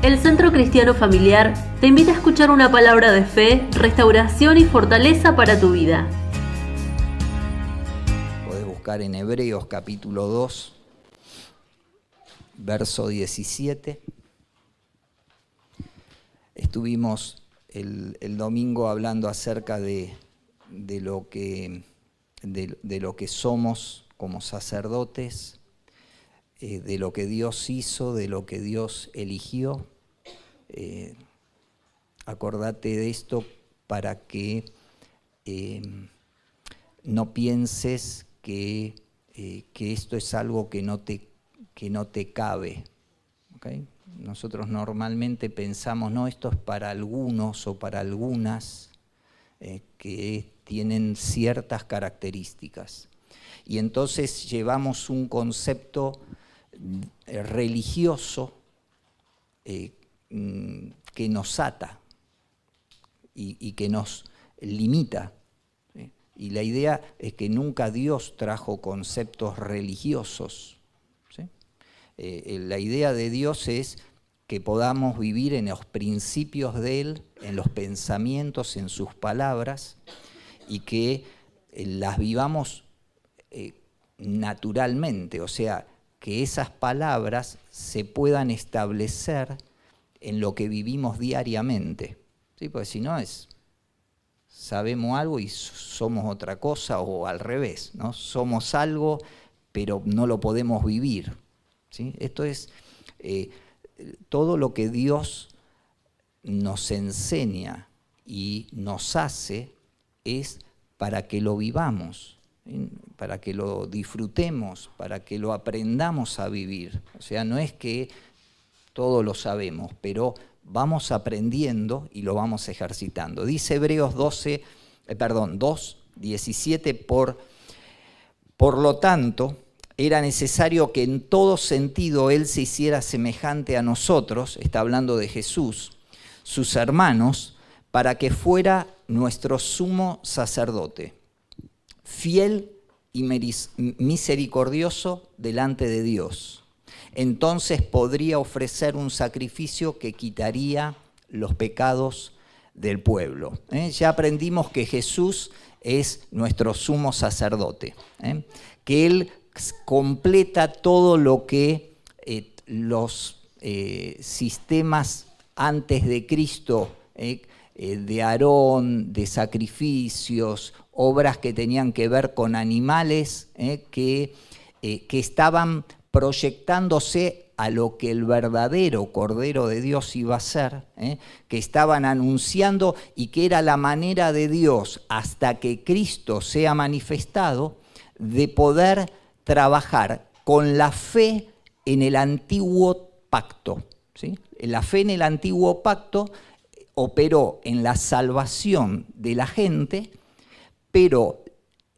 El Centro Cristiano Familiar te invita a escuchar una palabra de fe, restauración y fortaleza para tu vida. Podés buscar en Hebreos capítulo 2, verso 17. Estuvimos el domingo hablando acerca de lo que somos como sacerdotes, de lo que Dios hizo, de lo que Dios eligió. Acordate de esto para que no pienses que esto es algo que no te cabe. ¿Okay? Nosotros normalmente pensamos, no, esto es para algunos o para algunas que tienen ciertas características. Y entonces llevamos un concepto religioso que nos ata y que nos limita. ¿Sí? Y la idea es que nunca Dios trajo conceptos religiosos. ¿Sí? La idea de Dios es que podamos vivir en los principios de Él, en los pensamientos, en sus palabras, y que las vivamos naturalmente, o sea, que esas palabras se puedan establecer en lo que vivimos diariamente. ¿Sí? Porque si no sabemos algo y somos otra cosa, o al revés, ¿no? Somos algo, pero no lo podemos vivir. ¿Sí? Esto es todo lo que Dios nos enseña y nos hace es para que lo vivamos, para que lo disfrutemos, para que lo aprendamos a vivir. O sea, no es que todo lo sabemos, pero vamos aprendiendo y lo vamos ejercitando. Dice Hebreos 2:17, por lo tanto, era necesario que en todo sentido Él se hiciera semejante a nosotros, está hablando de Jesús, sus hermanos, para que fuera nuestro sumo sacerdote, fiel y misericordioso delante de Dios. Entonces podría ofrecer un sacrificio que quitaría los pecados del pueblo. Ya aprendimos que Jesús es nuestro sumo sacerdote, que Él completa todo lo que los sistemas antes de Cristo, de Aarón, de sacrificios, obras que tenían que ver con animales, que estaban proyectándose a lo que el verdadero Cordero de Dios iba a ser, que estaban anunciando y que era la manera de Dios, hasta que Cristo sea manifestado, de poder trabajar con la fe en el antiguo pacto. ¿Sí? La fe en el antiguo pacto operó en la salvación de la gente, pero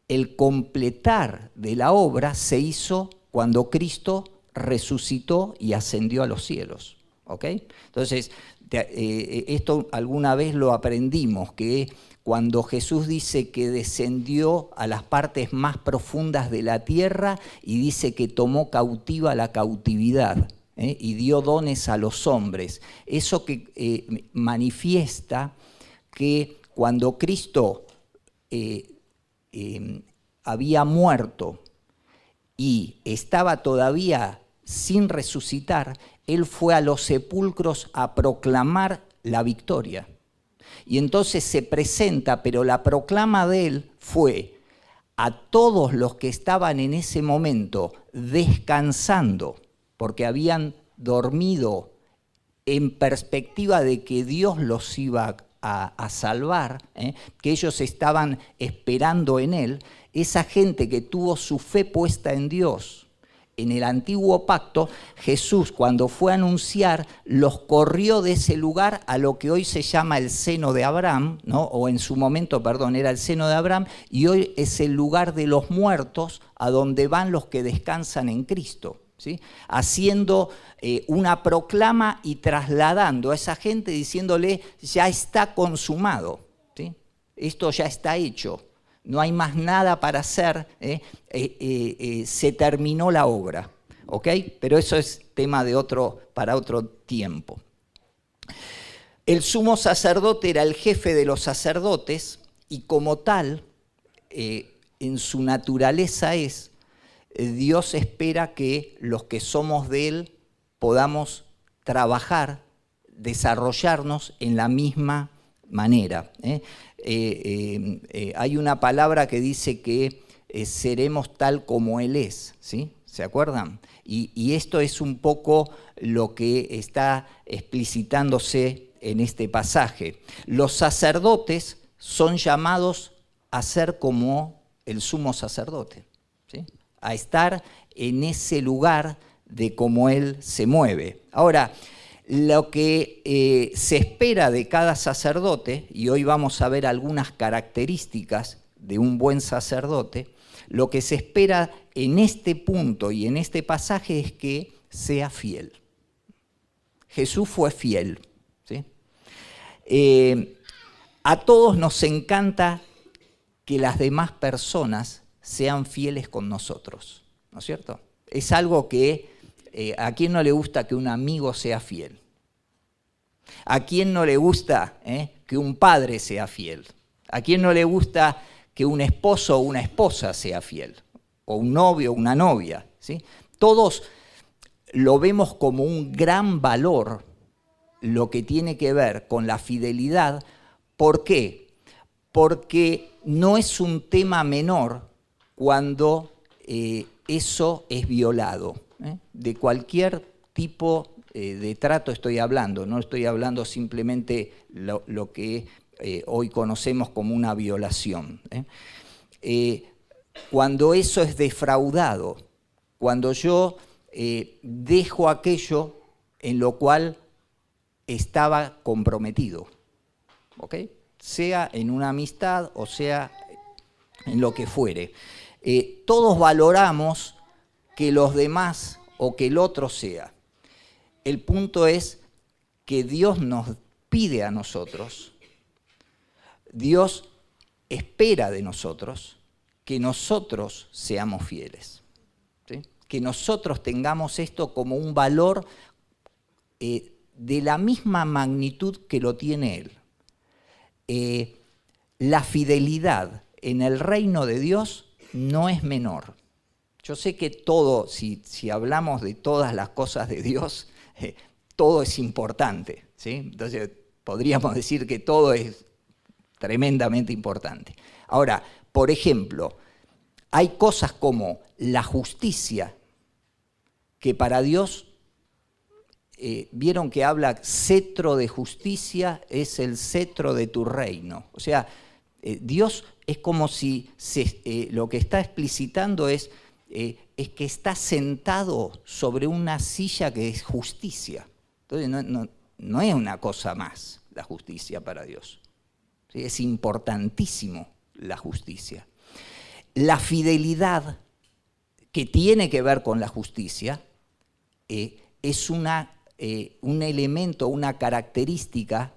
el completar de la obra se hizo cuando Cristo resucitó y ascendió a los cielos. ¿Okay? Entonces, esto alguna vez lo aprendimos, que cuando Jesús dice que descendió a las partes más profundas de la tierra y dice que tomó cautiva la cautividad, y dio dones a los hombres, eso que manifiesta que cuando Cristo había muerto y estaba todavía sin resucitar, Él fue a los sepulcros a proclamar la victoria. Y entonces se presenta, pero la proclama de Él fue a todos los que estaban en ese momento descansando, porque habían dormido en perspectiva de que Dios los iba a salvar, que ellos estaban esperando en Él. Esa gente que tuvo su fe puesta en Dios en el antiguo pacto, Jesús, cuando fue a anunciar, los corrió de ese lugar a lo que hoy se llama el seno de Abraham, ¿no? O en su momento, era el seno de Abraham, y hoy es el lugar de los muertos a donde van los que descansan en Cristo. ¿Sí? Haciendo una proclama y trasladando a esa gente diciéndole, ya está consumado, ¿sí? Esto ya está hecho, no hay más nada para hacer, se terminó la obra, ¿ok? Pero eso es tema para otro tiempo. El sumo sacerdote era el jefe de los sacerdotes y como tal, en su naturaleza Dios espera que los que somos de Él podamos trabajar, desarrollarnos en la misma manera. Hay una palabra que dice que seremos tal como Él es, ¿sí? ¿Se acuerdan? Y esto es un poco lo que está explicitándose en este pasaje. Los sacerdotes son llamados a ser como el sumo sacerdote, ¿sí? A estar en ese lugar de cómo Él se mueve. Ahora, lo que se espera de cada sacerdote, y hoy vamos a ver algunas características de un buen sacerdote, lo que se espera en este punto y en este pasaje es que sea fiel. Jesús fue fiel, ¿sí? A todos nos encanta que las demás personas sean fieles con nosotros, ¿no es cierto? Es algo que ¿a quién no le gusta que un amigo sea fiel? ¿A quién no le gusta que un padre sea fiel? ¿A quién no le gusta que un esposo o una esposa sea fiel? O un novio o una novia, ¿sí? Todos lo vemos como un gran valor lo que tiene que ver con la fidelidad. ¿Por qué? Porque no es un tema menor cuando eso es violado. De cualquier tipo de trato estoy hablando, no estoy hablando simplemente lo que hoy conocemos como una violación. Cuando eso es defraudado, cuando yo dejo aquello en lo cual estaba comprometido, ¿ok? Sea en una amistad o sea en lo que fuere. Todos valoramos que los demás o que el otro sea. El punto es que Dios nos pide a nosotros, Dios espera de nosotros que nosotros seamos fieles, ¿sí? Que nosotros tengamos esto como un valor de la misma magnitud que lo tiene Él. La fidelidad en el reino de Dios no es menor. Yo sé que todo, si hablamos de todas las cosas de Dios, todo es importante, ¿sí? Entonces podríamos decir que todo es tremendamente importante. Ahora, por ejemplo, hay cosas como la justicia, que para Dios, vieron que habla cetro de justicia, es el cetro de tu reino. O sea, Dios es como si lo que está explicitando es que está sentado sobre una silla que es justicia. Entonces no es una cosa más la justicia para Dios. ¿Sí? Es importantísimo la justicia. La fidelidad que tiene que ver con la justicia es un elemento, una característica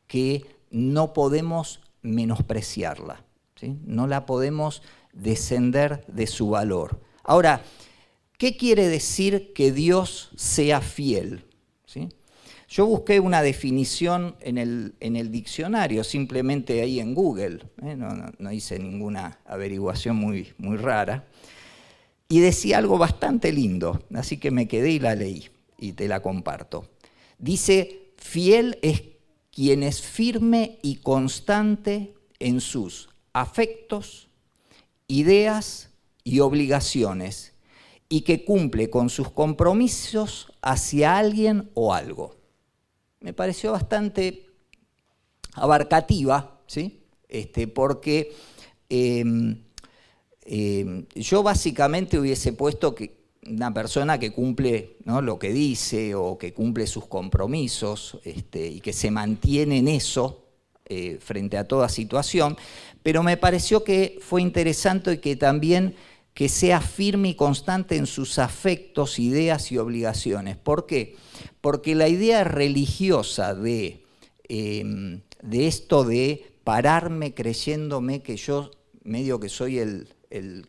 que no podemos menospreciarla, ¿sí? No la podemos descender de su valor. Ahora, ¿qué quiere decir que Dios sea fiel? ¿Sí? Yo busqué una definición en el diccionario, simplemente ahí en Google, no hice ninguna averiguación muy rara, y decía algo bastante lindo, así que me quedé y la leí y te la comparto. Dice, fiel es quien es firme y constante en sus afectos, ideas y obligaciones, y que cumple con sus compromisos hacia alguien o algo. Me pareció bastante abarcativa, ¿sí? Porque yo básicamente hubiese puesto que una persona que cumple, ¿no?, lo que dice o que cumple sus compromisos y que se mantiene en eso frente a toda situación, pero me pareció que fue interesante que también que sea firme y constante en sus afectos, ideas y obligaciones. ¿Por qué? Porque la idea religiosa de esto de pararme creyéndome que yo medio que soy el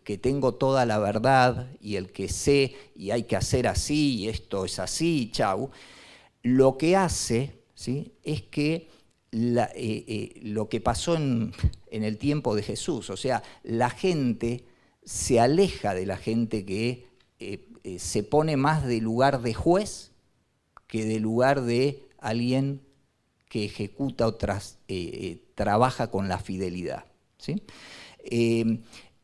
que tengo toda la verdad y el que sé y hay que hacer así y esto es así y chau, lo que hace ¿sí? Es que lo que pasó en el tiempo de Jesús, o sea, la gente se aleja de la gente que se pone más de lugar de juez que de lugar de alguien que ejecuta o trabaja con la fidelidad, ¿sí?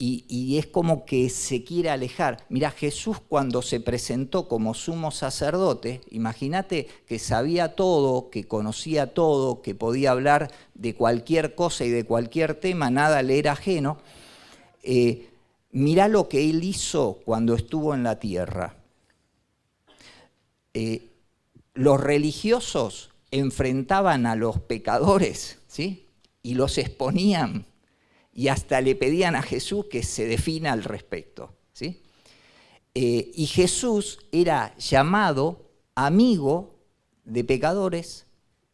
Y es como que se quiere alejar. Mirá, Jesús cuando se presentó como sumo sacerdote, imagínate que sabía todo, que conocía todo, que podía hablar de cualquier cosa y de cualquier tema, nada le era ajeno. Mirá lo que él hizo cuando estuvo en la tierra. Los religiosos enfrentaban a los pecadores, ¿sí? Y los exponían. Y hasta le pedían a Jesús que se defina al respecto, ¿sí? Y Jesús era llamado amigo de pecadores,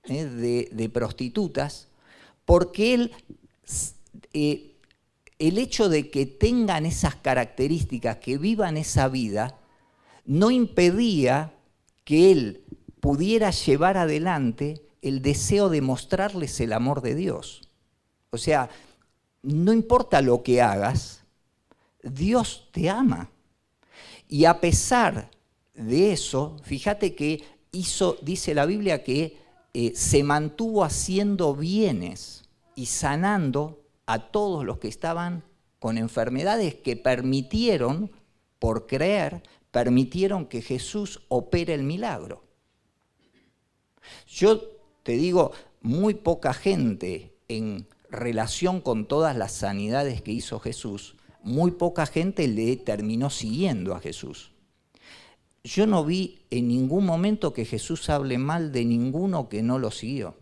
de prostitutas, porque el hecho de que tengan esas características, que vivan esa vida, no impedía que él pudiera llevar adelante el deseo de mostrarles el amor de Dios. O sea, no importa lo que hagas, Dios te ama. Y a pesar de eso, fíjate que dice la Biblia que se mantuvo haciendo bienes y sanando a todos los que estaban con enfermedades que permitieron, por creer, permitieron que Jesús opere el milagro. Yo te digo, muy poca gente en relación con todas las sanidades que hizo Jesús, muy poca gente le terminó siguiendo a Jesús. Yo no vi en ningún momento que Jesús hable mal de ninguno que no lo siguió.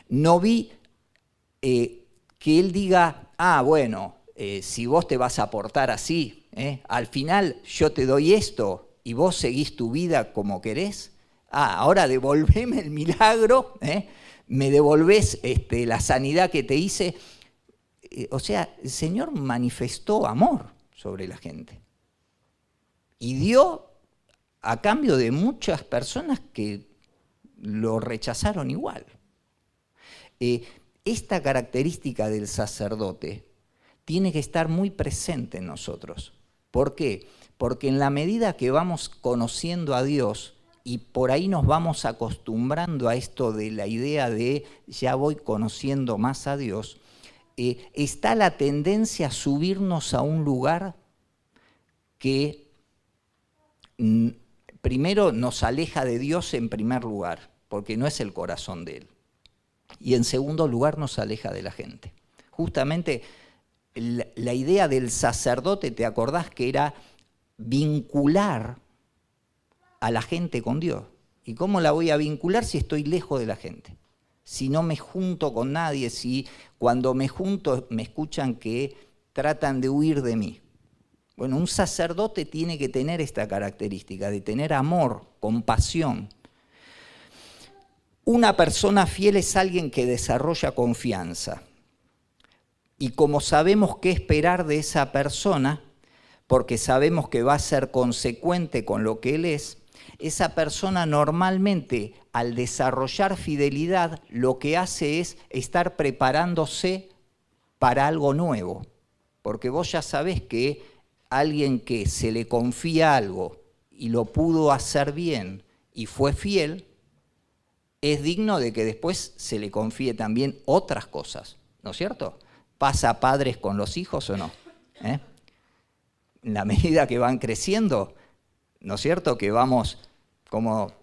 No vi que él diga, bueno, si vos te vas a portar así, al final yo te doy esto y vos seguís tu vida como querés, ahora devolveme el milagro, me devolvés la sanidad que te hice. O sea, el Señor manifestó amor sobre la gente. Y dio a cambio de muchas personas que lo rechazaron igual. Esta característica del sacerdote tiene que estar muy presente en nosotros. ¿Por qué? Porque en la medida que vamos conociendo a Dios, y por ahí nos vamos acostumbrando a esto de la idea de ya voy conociendo más a Dios, está la tendencia a subirnos a un lugar que primero nos aleja de Dios en primer lugar, porque no es el corazón de Él. Y en segundo lugar nos aleja de la gente. Justamente la idea del sacerdote, ¿te acordás que era vincular a la gente con Dios? ¿Y cómo la voy a vincular si estoy lejos de la gente? Si no me junto con nadie, si cuando me junto me escuchan que tratan de huir de mí. Bueno, un sacerdote tiene que tener esta característica de tener amor, compasión. Una persona fiel es alguien que desarrolla confianza. Y como sabemos qué esperar de esa persona, porque sabemos que va a ser consecuente con lo que él es, esa persona normalmente al desarrollar fidelidad lo que hace es estar preparándose para algo nuevo. Porque vos ya sabés que alguien que se le confía algo y lo pudo hacer bien y fue fiel, es digno de que después se le confíe también otras cosas, ¿no es cierto? ¿Pasa a padres con los hijos o no? En la medida que van creciendo, ¿no es cierto? Que vamos como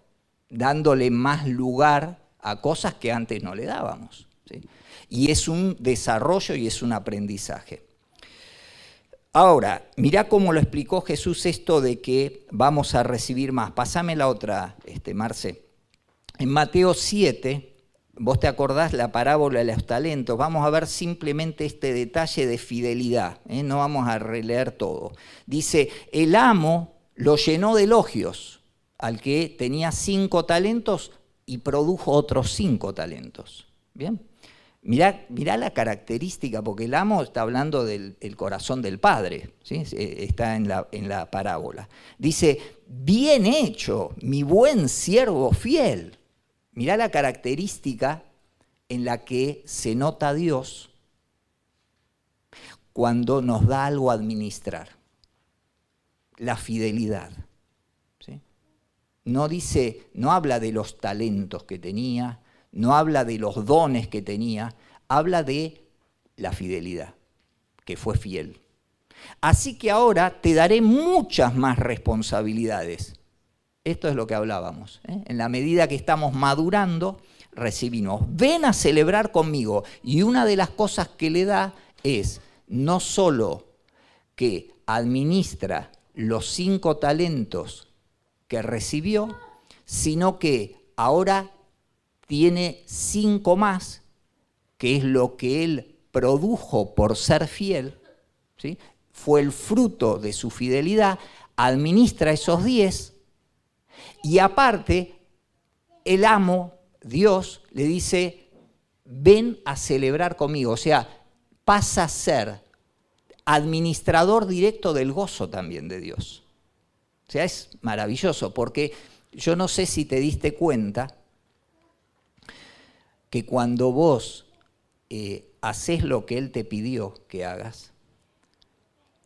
dándole más lugar a cosas que antes no le dábamos, ¿sí? Y es un desarrollo y es un aprendizaje. Ahora, mirá cómo lo explicó Jesús esto de que vamos a recibir más. Pásame la otra, Marce. En Mateo 7, vos te acordás la parábola de los talentos, vamos a ver simplemente este detalle de fidelidad, no vamos a releer todo. Dice, el amo lo llenó de elogios al que tenía 5 talentos y produjo otros 5 talentos. ¿Bien? Mirá la característica, porque el amo está hablando del corazón del padre, ¿sí? Está en la parábola. Dice, bien hecho, mi buen siervo fiel. Mirá la característica en la que se nota Dios cuando nos da algo a administrar. La fidelidad. ¿Sí? No dice, no habla de los talentos que tenía, no habla de los dones que tenía, habla de la fidelidad, que fue fiel. Así que ahora te daré muchas más responsabilidades. Esto es lo que hablábamos. En la medida que estamos madurando, recibimos. Ven a celebrar conmigo. Y una de las cosas que le da es no solo que administra los 5 talentos que recibió, sino que ahora tiene 5 más, que es lo que él produjo por ser fiel, ¿sí? Fue el fruto de su fidelidad, administra esos 10, y aparte, el amo, Dios, le dice, ven a celebrar conmigo. O sea, pasa a ser administrador directo del gozo también de Dios. O sea, es maravilloso, porque yo no sé si te diste cuenta que cuando vos haces lo que Él te pidió que hagas,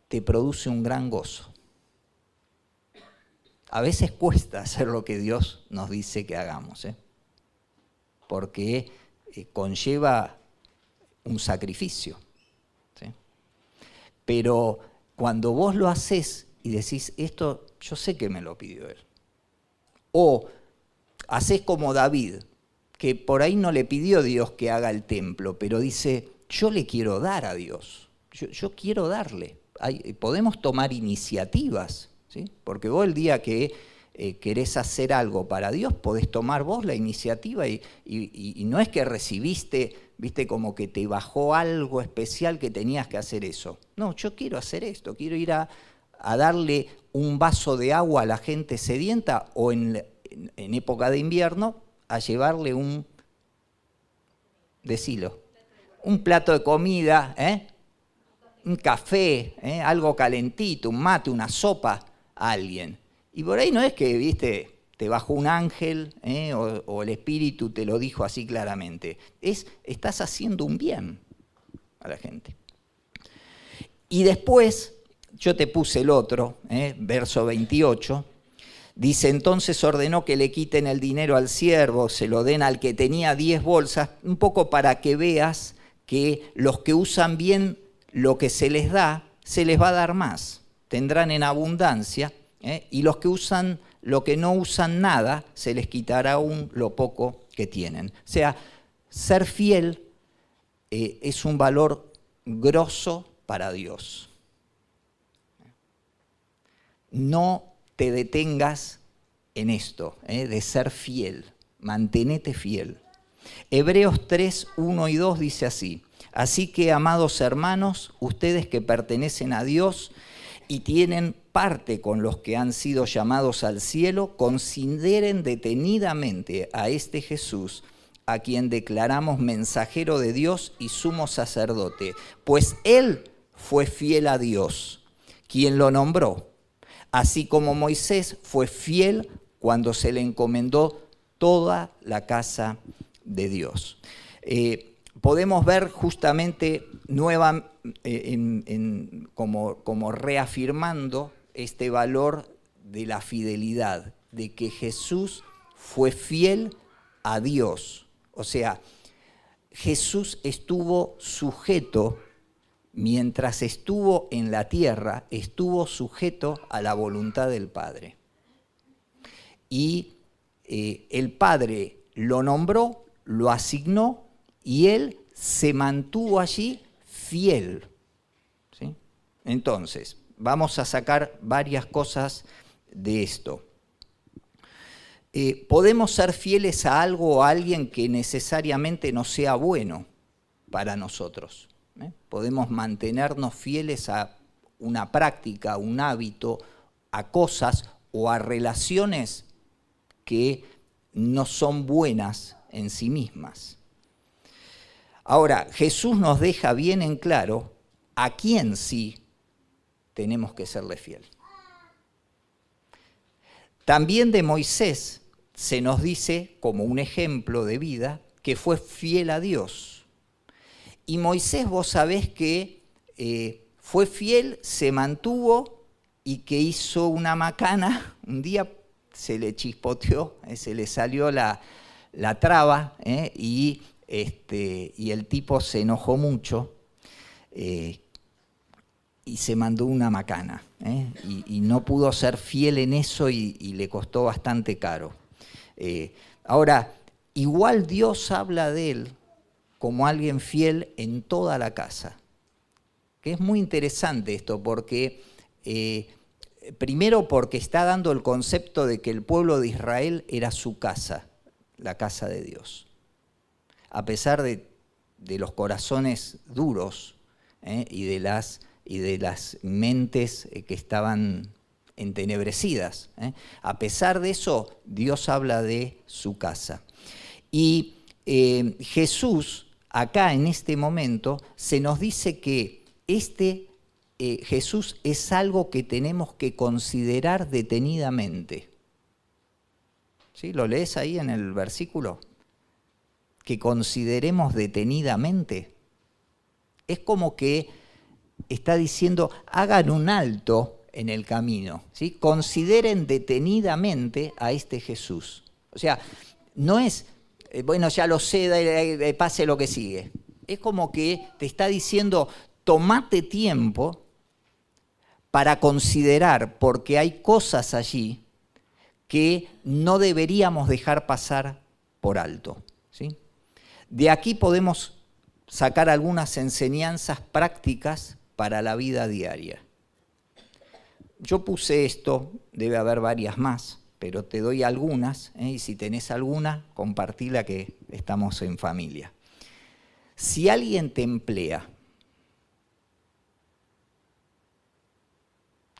te produce un gran gozo. A veces cuesta hacer lo que Dios nos dice que hagamos, porque conlleva un sacrificio. ¿Sí? Pero cuando vos lo haces y decís, esto yo sé que me lo pidió Él. O haces como David, que por ahí no le pidió Dios que haga el templo, pero dice, yo le quiero dar a Dios, yo quiero darle. Podemos tomar iniciativas, ¿sí? Porque vos el día que querés hacer algo para Dios, podés tomar vos la iniciativa y no es que recibiste, viste, como que te bajó algo especial que tenías que hacer eso. No, yo quiero hacer esto, quiero ir a darle un vaso de agua a la gente sedienta o en época de invierno a llevarle un plato de comida, un café, algo calentito, un mate, una sopa a alguien. Y por ahí no es que, viste, te bajó un ángel o el Espíritu te lo dijo así claramente. Estás haciendo un bien a la gente. Y después, yo te puse el otro, verso 28, dice, entonces ordenó que le quiten el dinero al siervo, se lo den al que tenía 10 bolsas, un poco para que veas que los que usan bien lo que se les da, se les va a dar más, tendrán en abundancia, y los que usan lo que no usan nada, se les quitará aún lo poco que tienen. O sea, ser fiel es un valor grosso para Dios. No te detengas en esto, de ser fiel, mantenete fiel. Hebreos 3, 1 y 2 dice así, así que, amados hermanos, ustedes que pertenecen a Dios y tienen parte con los que han sido llamados al cielo, consideren detenidamente a este Jesús, a quien declaramos mensajero de Dios y sumo sacerdote, pues Él fue fiel a Dios, quien lo nombró, así como Moisés fue fiel cuando se le encomendó toda la casa de Dios. Podemos ver justamente como reafirmando este valor de la fidelidad, de que Jesús fue fiel a Dios. O sea, Jesús estuvo sujeto, mientras estuvo en la tierra, estuvo sujeto a la voluntad del Padre. Y el Padre lo nombró, lo asignó y Él se mantuvo allí fiel. ¿Sí? Entonces, vamos a sacar varias cosas de esto. Podemos ser fieles a algo o a alguien que necesariamente no sea bueno para nosotros. Podemos mantenernos fieles a una práctica, un hábito, a cosas o a relaciones que no son buenas en sí mismas. Ahora, Jesús nos deja bien en claro a quién sí tenemos que serle fiel. También de Moisés se nos dice, como un ejemplo de vida, que fue fiel a Dios. Y Moisés, vos sabés que fue fiel, se mantuvo y que hizo una macana. Un día se le chispoteó, se le salió la traba y el tipo se enojó mucho y se mandó una macana. Y no pudo ser fiel en eso y le costó bastante caro. Ahora, igual Dios habla de él como alguien fiel en toda la casa. Que es muy interesante esto, porque primero porque está dando el concepto de que el pueblo de Israel era su casa, la casa de Dios. A pesar de los corazones duros y de las mentes que estaban entenebrecidas. A pesar de eso, Dios habla de su casa. Y Jesús, acá en este momento, se nos dice que Jesús es algo que tenemos que considerar detenidamente. ¿Sí? ¿Lo lees ahí en el versículo? Que consideremos detenidamente. Es como que está diciendo, hagan un alto en el camino, ¿sí? Consideren detenidamente a este Jesús. O sea, no es, bueno, ya lo sé, pase lo que sigue. Es como que te está diciendo, tomate tiempo para considerar, porque hay cosas allí que no deberíamos dejar pasar por alto, ¿sí? De aquí podemos sacar algunas enseñanzas prácticas para la vida diaria. Yo puse esto, debe haber varias más, pero te doy algunas, y si tenés alguna, compartila, que estamos en familia. Si alguien te emplea,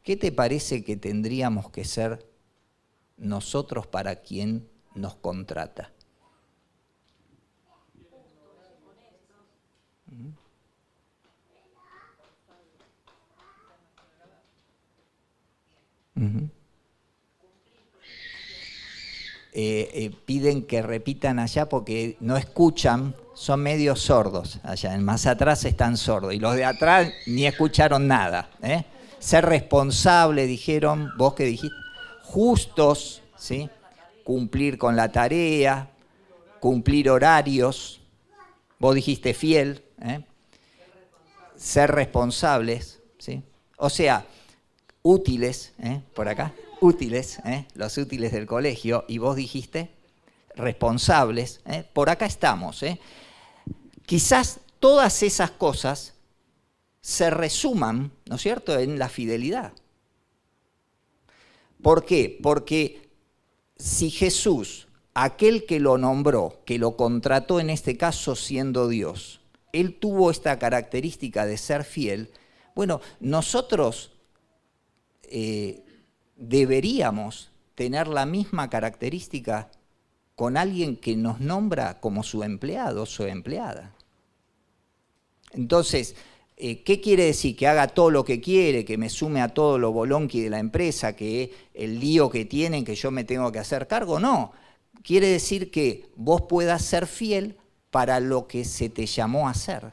¿qué te parece que tendríamos que ser nosotros para quien nos contrata? Piden que repitan allá porque no escuchan, son medio sordos allá, más atrás están sordos y los de atrás ni escucharon nada. Ser responsable, dijeron, vos que dijiste, justos, ¿sí? Cumplir con la tarea, cumplir horarios, vos dijiste fiel, ser responsables, ¿sí? O sea, útiles, por acá, útiles, los útiles del colegio, y vos dijiste responsables, por acá estamos. Quizás todas esas cosas se resuman, ¿no es cierto?, en la fidelidad. ¿Por qué? Porque si Jesús, aquel que lo nombró, que lo contrató en este caso siendo Dios, él tuvo esta característica de ser fiel, bueno, nosotros deberíamos tener la misma característica con alguien que nos nombra como su empleado o su empleada. Entonces, ¿qué quiere decir? Que haga todo lo que quiere, que me sume a todo lo bolonqui de la empresa, que el lío que tienen, que yo me tengo que hacer cargo. No, quiere decir que vos puedas ser fiel para lo que se te llamó a hacer.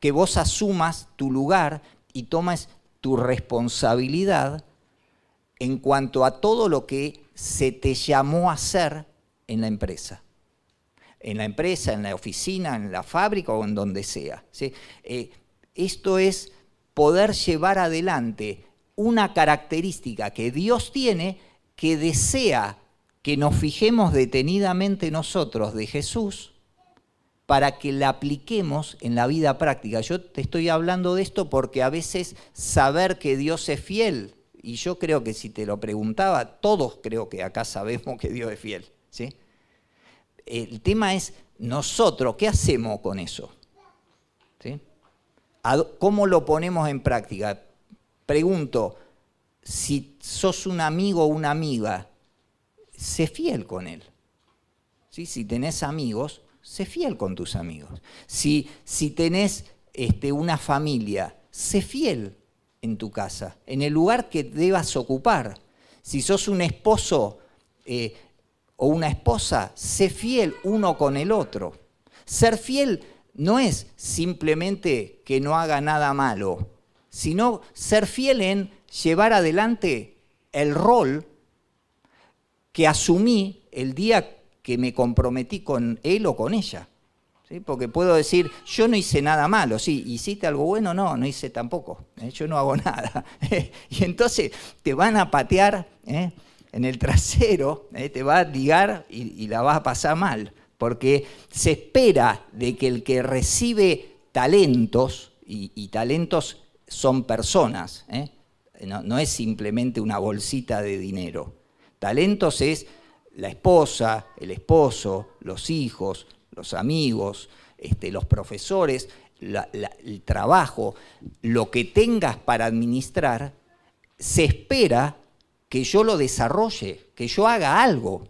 Que vos asumas tu lugar y tomes tu responsabilidad en cuanto a todo lo que se te llamó a hacer en la empresa. En la empresa, en la oficina, en la fábrica o en donde sea, ¿sí? Esto es poder llevar adelante una característica que Dios tiene, que desea que nos fijemos detenidamente nosotros de Jesús para que la apliquemos en la vida práctica. Yo te estoy hablando de esto porque a veces saber que Dios es fiel, y yo creo que si te lo preguntaba, todos creo que acá sabemos que Dios es fiel, ¿sí? El tema es nosotros, ¿qué hacemos con eso? ¿Sí? ¿Cómo lo ponemos en práctica? Pregunto, si sos un amigo o una amiga, sé fiel con él. ¿Sí? Si tenés amigos, sé fiel con tus amigos. Si tenés una familia, sé fiel en tu casa, en el lugar que debas ocupar. Si sos un esposo, o una esposa, sé fiel uno con el otro. Ser fiel no es simplemente que no haga nada malo, sino ser fiel en llevar adelante el rol que asumí el día que me comprometí con él o con ella. ¿Sí? Porque puedo decir, yo no hice nada malo. Sí, ¿hiciste algo bueno? No, no hice tampoco. Yo no hago nada. Y entonces te van a patear en el trasero, te va a ligar y la vas a pasar mal. Porque se espera de que el que recibe talentos, y talentos son personas, no es simplemente una bolsita de dinero. Talentos es la esposa, el esposo, los hijos, los amigos, los profesores, el trabajo, lo que tengas para administrar, se espera que yo lo desarrolle, que yo haga algo,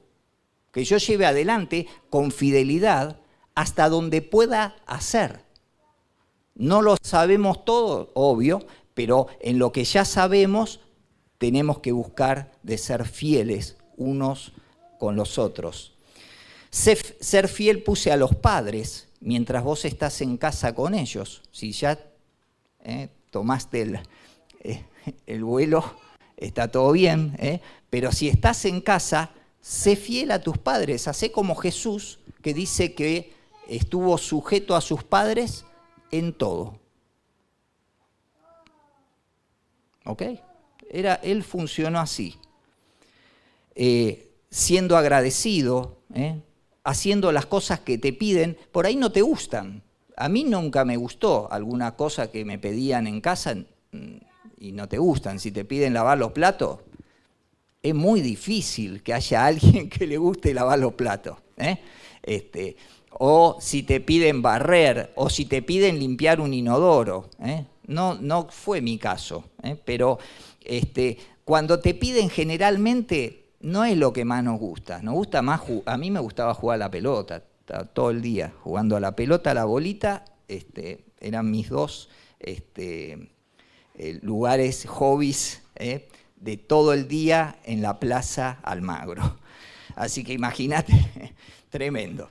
que yo lleve adelante con fidelidad hasta donde pueda hacer. No lo sabemos todo, obvio, pero en lo que ya sabemos tenemos que buscar de ser fieles unos con los otros. Ser fiel puse a los padres mientras vos estás en casa con ellos. Si ya tomaste el vuelo, está todo bien, pero si estás en casa, sé fiel a tus padres. Hacé como Jesús, que dice que estuvo sujeto a sus padres en todo. ¿Ok? Él funcionó así. Siendo agradecido, haciendo las cosas que te piden, por ahí no te gustan. A mí nunca me gustó alguna cosa que me pedían en casa y no te gustan. Si te piden lavar los platos, es muy difícil que haya alguien que le guste lavar los platos. O si te piden barrer, o si te piden limpiar un inodoro. No fue mi caso, pero cuando te piden generalmente no es lo que más nos gusta. Nos gusta más, a mí me gustaba jugar a la pelota, todo el día jugando a la pelota, a la bolita, eran mis dos lugares, hobbies, de todo el día en la Plaza Almagro. Así que imagínate, tremendo.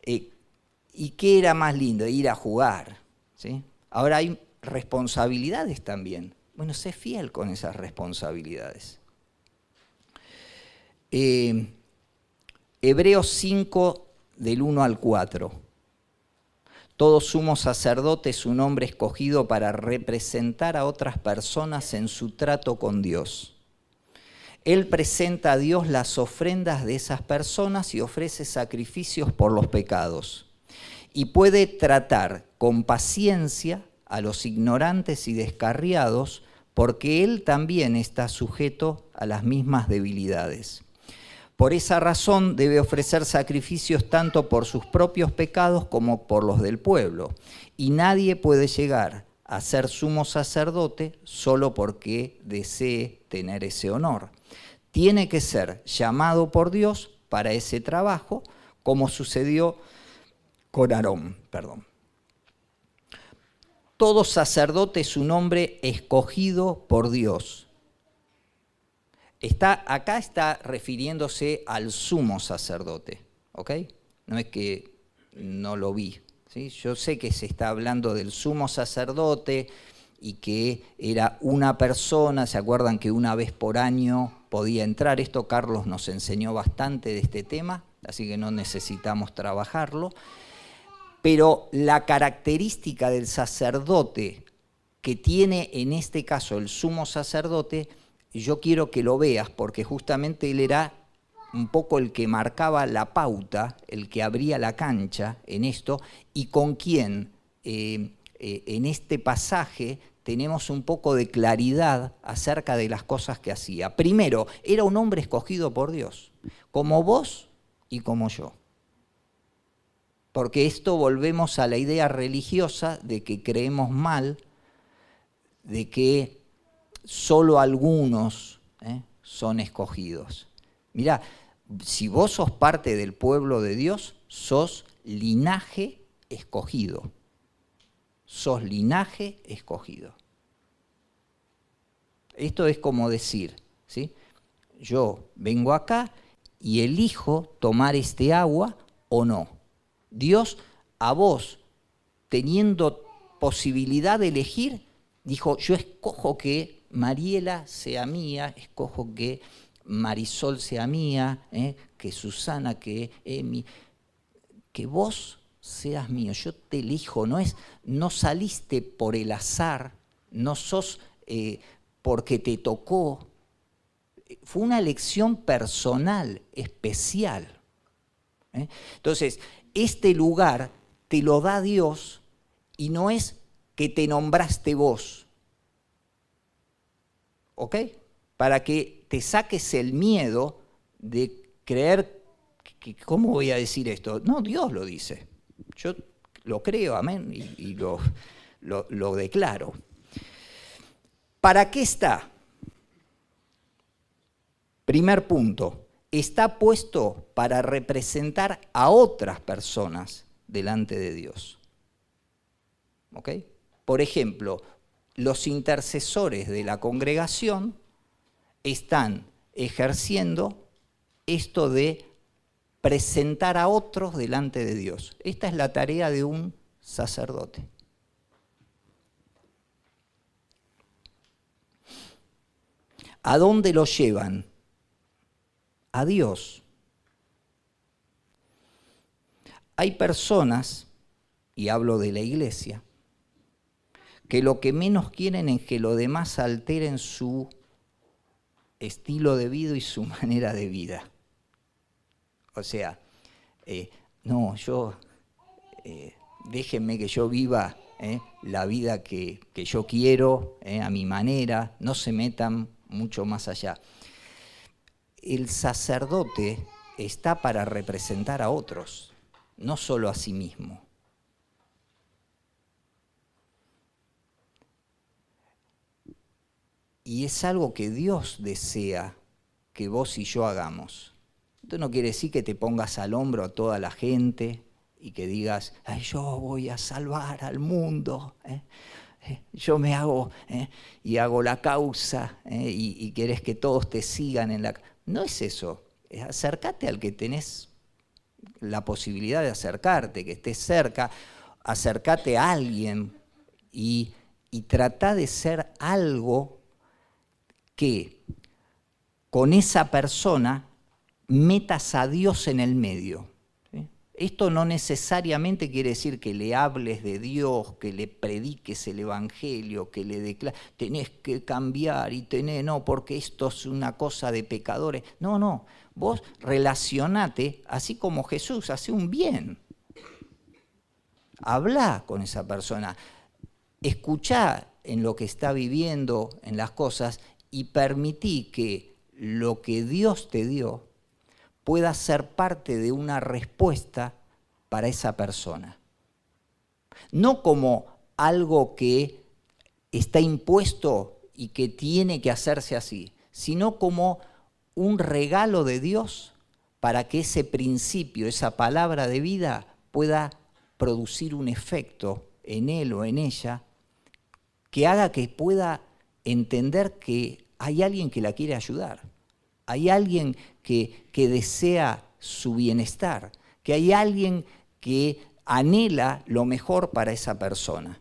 ¿Y qué era más lindo? Ir a jugar, ¿sí? Ahora hay responsabilidades también. Bueno, sé fiel con esas responsabilidades. Hebreos 5, del 1 al 4. Todo sumo sacerdote es un hombre escogido para representar a otras personas en su trato con Dios. Él presenta a Dios las ofrendas de esas personas y ofrece sacrificios por los pecados. Y puede tratar con paciencia a los ignorantes y descarriados, porque él también está sujeto a las mismas debilidades. Por esa razón debe ofrecer sacrificios tanto por sus propios pecados como por los del pueblo. Y nadie puede llegar a ser sumo sacerdote solo porque desee tener ese honor. Tiene que ser llamado por Dios para ese trabajo, como sucedió con Aarón. Todo sacerdote es un hombre escogido por Dios. Acá está refiriéndose al sumo sacerdote, ¿ok? No es que no lo vi, ¿sí? Yo sé que se está hablando del sumo sacerdote y que era una persona, ¿se acuerdan que una vez por año podía entrar? Esto Carlos nos enseñó bastante de este tema, así que no necesitamos trabajarlo. Pero la característica del sacerdote que tiene en este caso el sumo sacerdote, yo quiero que lo veas porque justamente él era un poco el que marcaba la pauta, el que abría la cancha en esto y con quien en este pasaje tenemos un poco de claridad acerca de las cosas que hacía. Primero, era un hombre escogido por Dios, como vos y como yo. Porque esto volvemos a la idea religiosa de que creemos mal, de que solo algunos son escogidos. Mirá, si vos sos parte del pueblo de Dios, sos linaje escogido. Sos linaje escogido. Esto es como decir, ¿sí? Yo vengo acá y elijo tomar este agua o no. Dios a vos, teniendo posibilidad de elegir, dijo, yo escojo que Mariela sea mía, escojo que Marisol sea mía, que Susana, que Emi, que vos seas mío, yo te elijo, no saliste por el azar, no sos porque te tocó, fue una elección personal, especial. Entonces, este lugar te lo da Dios y no es que te nombraste vos, ¿ok? Para que te saques el miedo de creer, ¿cómo voy a decir esto? No, Dios lo dice. Yo lo creo, amén, y lo declaro. ¿Para qué está? Primer punto, está puesto para representar a otras personas delante de Dios. ¿Ok? Por ejemplo, los intercesores de la congregación están ejerciendo esto de presentar a otros delante de Dios. Esta es la tarea de un sacerdote. ¿A dónde lo llevan? A Dios. Hay personas, y hablo de la iglesia, que lo que menos quieren es que los demás alteren su estilo de vida y su manera de vida. O sea, déjenme que yo viva la vida que yo quiero, a mi manera, no se metan mucho más allá. El sacerdote está para representar a otros, no solo a sí mismo. Y es algo que Dios desea que vos y yo hagamos. Esto no quiere decir que te pongas al hombro a toda la gente y que digas, ay, yo voy a salvar al mundo, yo me hago y hago la causa y querés que todos te sigan en la... No es eso, es acércate al que tenés la posibilidad de acercarte, que estés cerca, acércate a alguien y tratá de ser algo que con esa persona metas a Dios en el medio. ¿Sí? Esto no necesariamente quiere decir que le hables de Dios, que le prediques el Evangelio, que le declares, tenés que cambiar y no, porque esto es una cosa de pecadores. No, vos relacionate, así como Jesús, hace un bien. Hablá con esa persona, escuchá en lo que está viviendo, en las cosas, y permití que lo que Dios te dio pueda ser parte de una respuesta para esa persona. No como algo que está impuesto y que tiene que hacerse así, sino como un regalo de Dios para que ese principio, esa palabra de vida pueda producir un efecto en él o en ella que haga que pueda entender que hay alguien que la quiere ayudar, hay alguien que desea su bienestar, que hay alguien que anhela lo mejor para esa persona.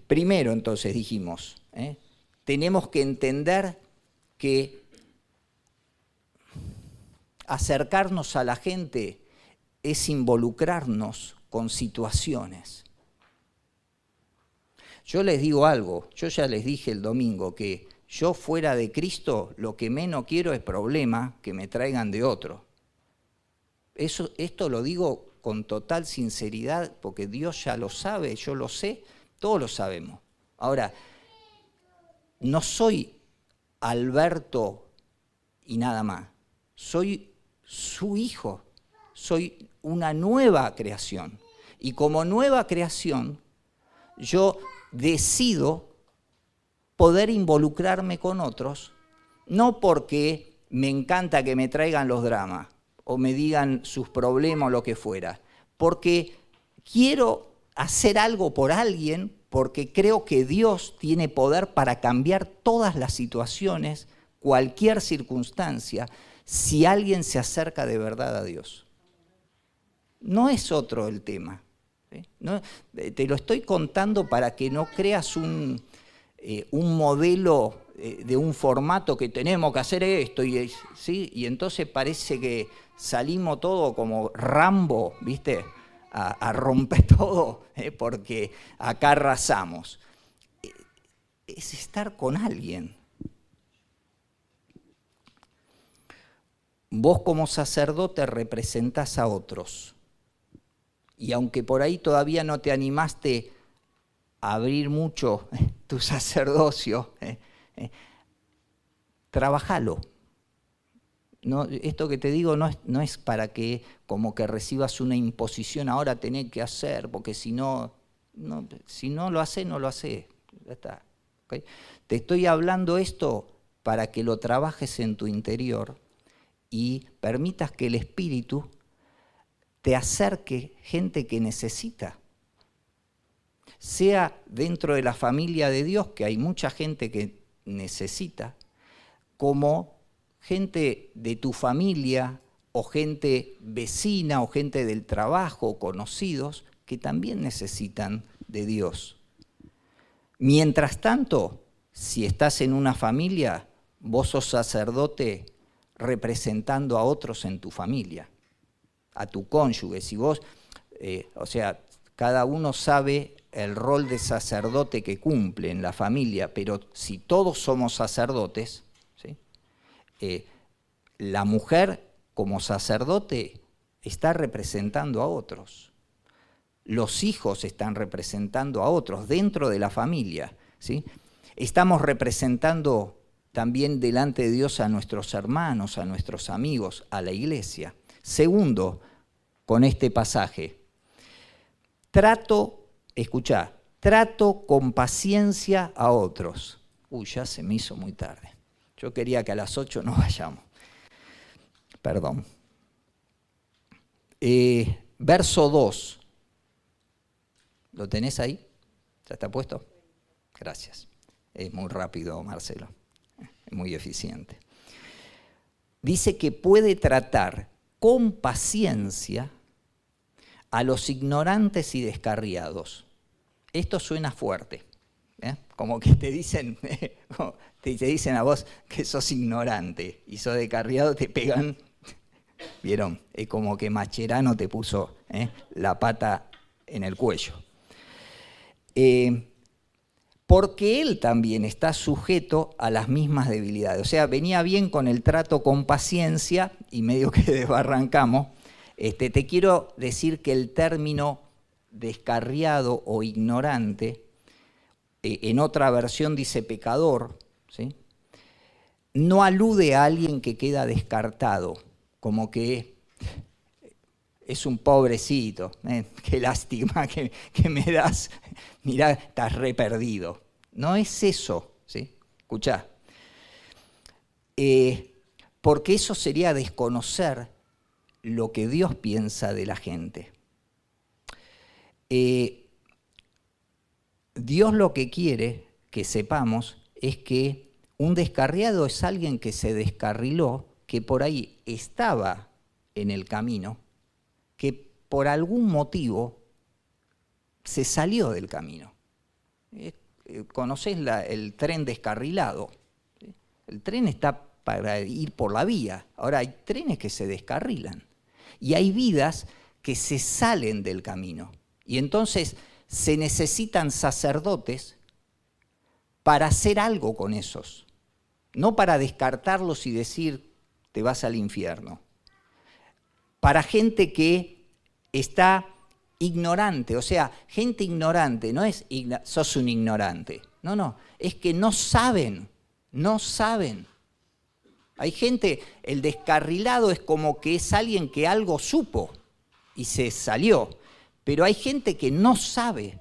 Primero, entonces, dijimos, tenemos que entender que acercarnos a la gente es involucrarnos con situaciones. Yo les digo algo, yo ya les dije el domingo que yo fuera de Cristo lo que menos quiero es problema que me traigan de otro. Esto lo digo con total sinceridad porque Dios ya lo sabe, yo lo sé, todos lo sabemos. Ahora, no soy Alberto y nada más, soy su hijo, soy una nueva creación. Y como nueva creación, yo decido poder involucrarme con otros, no porque me encanta que me traigan los dramas o me digan sus problemas o lo que fuera, porque quiero hacer algo por alguien, porque creo que Dios tiene poder para cambiar todas las situaciones, cualquier circunstancia, si alguien se acerca de verdad a Dios. No es otro el tema. ¿Sí? No, te lo estoy contando para que no creas un modelo de un formato que tenemos que hacer esto, ¿sí? Y entonces parece que salimos todo como Rambo, ¿viste? A romper todo, porque acá arrasamos. Es estar con alguien. Vos como sacerdote representás a otros. Y aunque por ahí todavía no te animaste a abrir mucho tu sacerdocio, trabajalo. No, esto que te digo no es para que como que recibas una imposición, ahora tenés que hacer, porque si no lo haces, no lo haces. Ya está. ¿Okay? Te estoy hablando esto para que lo trabajes en tu interior y permitas que el Espíritu te acerque gente que necesita. Sea dentro de la familia de Dios, que hay mucha gente que necesita, como gente de tu familia o gente vecina o gente del trabajo, conocidos, que también necesitan de Dios. Mientras tanto, si estás en una familia, vos sos sacerdote representando a otros en tu familia, a tu cónyuge. Si vos, cada uno sabe el rol de sacerdote que cumple en la familia, pero si todos somos sacerdotes, ¿sí? La mujer como sacerdote está representando a otros. Los hijos están representando a otros dentro de la familia, ¿sí? Estamos representando también delante de Dios a nuestros hermanos, a nuestros amigos, a la iglesia. Segundo, con este pasaje, trato con paciencia a otros. Ya se me hizo muy tarde. Yo quería que a las 8 nos vayamos. Perdón. Verso 2. ¿Lo tenés ahí? ¿Ya está puesto? Gracias. Es muy rápido, Marcelo. Es muy eficiente. Dice que puede tratar con paciencia a los ignorantes y descarriados. Esto suena fuerte, como que te dicen a vos que sos ignorante y sos descarriado, te pegan. ¿Vieron? Es como que Mascherano te puso la pata en el cuello. Porque él también está sujeto a las mismas debilidades. O sea, venía bien con el trato con paciencia y medio que desbarrancamos. Te quiero decir que el término descarriado o ignorante, en otra versión dice pecador, ¿sí? No alude a alguien que queda descartado, como que es un pobrecito, qué lástima que me das, mirá, estás re perdido. No es eso, ¿sí? Escuchá. Porque eso sería desconocer lo que Dios piensa de la gente. Dios lo que quiere que sepamos es que un descarriado es alguien que se descarriló, que por ahí estaba en el camino, que por algún motivo se salió del camino. ¿Conocés el tren descarrilado? El tren está para ir por la vía. Ahora hay trenes que se descarrilan y hay vidas que se salen del camino. Y entonces se necesitan sacerdotes para hacer algo con esos, no para descartarlos y decir te vas al infierno. Para gente que está ignorante, o sea, gente ignorante, no es sos un ignorante, no, es que no saben. Hay gente, el descarrilado es como que es alguien que algo supo y se salió, pero hay gente que no sabe.